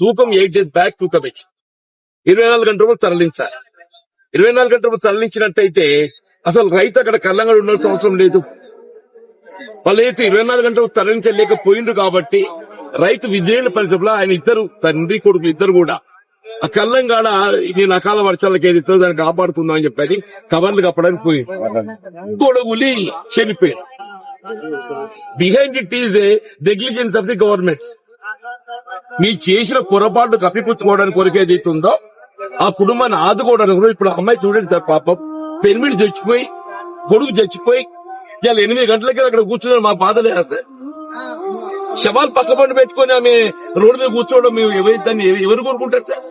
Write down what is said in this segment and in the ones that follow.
తూకం 8 days back తూకం ఇచ్చి 24 గంటల రోజులు తరలించాలి. 24 గంటల రోజులు తరలించినట్టయితే అసలు రైతు అక్కడ కళ్ళంగా ఉండాల్సిన అవసరం లేదు. వాళ్ళైతే 24 గంటలు తరలించలేకపోయిండ్రు కాబట్టి రైతు విజయన పరిస్థితుల్లో ఆయన ఇద్దరు తండ్రి కొడుకులు ఇద్దరు కూడా ఆ కళ్ళంగాడ నేను అకాల వర్షాలకు ఏదైతే దాన్ని కాపాడుతుందా అని చెప్పి కవర్లు కప్పడానికి పోయింది. గొడవలి చనిపోయారు. Behind it is a negligence of the government. మీ చేసిన పొరపాటు కప్పిపుచ్చుకోవడానికి కొరకు ఏదైతే ఉందో ఆ కుటుంబాన్ని ఆదుకోవడానికి కూడా ఇప్పుడు అమ్మాయి చూడండి సార్, పాపం పెన్మిడి చచ్చిపోయి కొడుకు చచ్చిపోయి ఇలా 8 గంటలకి అక్కడ కూర్చున్నారు. మా బాధలే వస్తాయి. శవాలు పక్క పండు పెట్టుకుని ఆమె రోడ్డు మీద కూర్చోవడం దాన్ని ఎవరు కోరుకుంటారు సార్?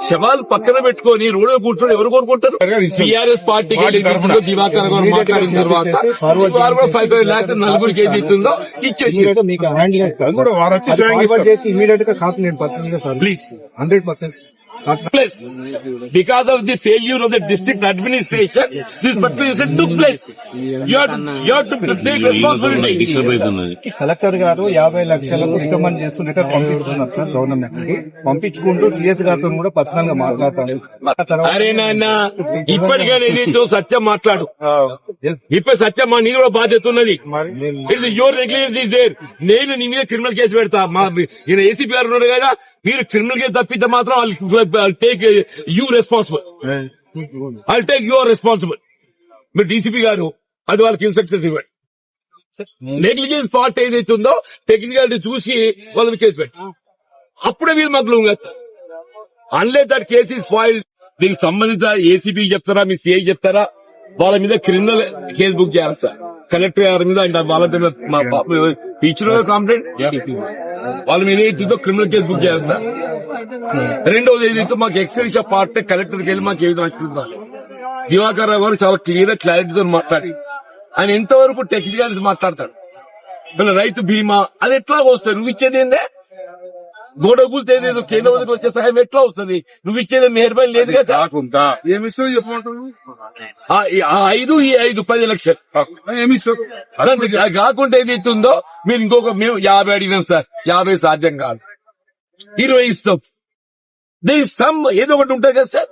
శవాలు పక్కన పెట్టుకుని రోడ్డు మీద కూర్చోవడం ఎవరు కోరుకుంటారు? టీఆర్ఎస్ పార్టీకి దివాకర్ గారు మాట్లాడిన తర్వాత 5 lakhs నలుగురికి ఏది ఇస్తుందో ఇచ్చేసి please 100%. Place. Because of the failure of the district administration, this particular took place. You have to take responsibility. Collector గారు 50 లక్షలకు రికమెండ్ చేస్తూ లెటర్ పంపిస్తున్నారు సార్ గవర్నమెంట్ కి. పంపించుకుంటూ సిఎస్ గారితో కూడా పర్సనల్ గా మాట్లాడతాను. అరే నాన్న, ఇప్పటికైనా నీతో సత్యం మాట్లాడు. ఇప్పుడు సత్యం నీ కూడా బాధ్యత ఉన్నది. Your negligence is there. నేను నీ మీద క్రిమినల్ కేసు పెడతా. ఈయన ఏసీపీ గారు ఉన్నాడు కదా, మీరు క్రిమినల్ కేసు తప్పితే మాత్రం I'll take you responsible. I'll take you responsible. మీరు డీసీపీ గారు అది వాళ్ళకి ఇన్స్ట్రక్షన్స్ ఇవ్వండి. నెగ్లిజెన్స్ పార్ట్ ఏదైతే ఉందో టెక్నికాలిటీ చూసి వాళ్ళని కేసు పెట్టి అప్పుడే వీళ్ళు మాకు లొంగేస్తారు. Unless that case is file. దీనికి సంబంధిత ఏసీపీ చెప్తారా, మీ సిఐ చెప్తారా, వాళ్ళ మీద క్రిమినల్ కేసు బుక్ చేయాలి సార్. కలెక్టర్ గారి మీద వాళ్ళ మీద మా పాప టీచర్ కంప్లైంట్ వాళ్ళ మీద ఏదైతుందో క్రిమినల్ కేసు బుక్ చేయాలి సార్. రెండవది ఏదైతే మాకు ఎక్స్టెన్షన్ పార్ట్ కలెక్టర్కి వెళ్ళి మాకు ఏది నచ్చుతుంది. దివాకర్ రావు గారు చాలా క్లారిటీతో మాట్లాడి ఆయన ఎంతవరకు టెక్నికాలిటీ మాట్లాడతాడు. రైతు బీమా అది ఎట్లా వస్తుంది? నువ్వు ఇచ్చేది ఏందే? గోడగులతో ఏదేదో కేంద్ర వచ్చే సహాయం ఎట్లా వస్తుంది? నువ్వు ఇచ్చేది మెహర్బానీ లేదు కదా. ఆ 5 ఈ 5 10 లక్షలు కాకుండా ఏదైతుందో మీరు ఇంకొక మేము 50 అడిగినాం సార్. 50 సాధ్యం కాదు, 20 ఇస్తాం. దీని సమ్ ఏదో ఒకటి ఉంటుంది కదా సార్.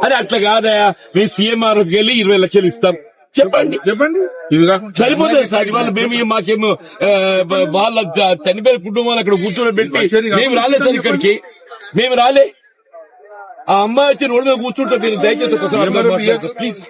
అరే అట్లా కాదయా, మేము సీఎంఆర్ వెళ్ళి 20 లక్షలు ఇస్తాం. చెప్పండి సరిపోతుంది సార్. ఇవాళ మేము మాకేమో వాళ్ళ చనిపోయిన కుటుంబాలు అక్కడ కూర్చొని పెట్టి మేము రాలేదు సార్. ఇక్కడికి మేము రాలే. ఆ అమ్మాయి వచ్చి రోడ్డు మీద కూర్చుంటే మీరు దయచేసి ఒకసారి ప్లీజ్.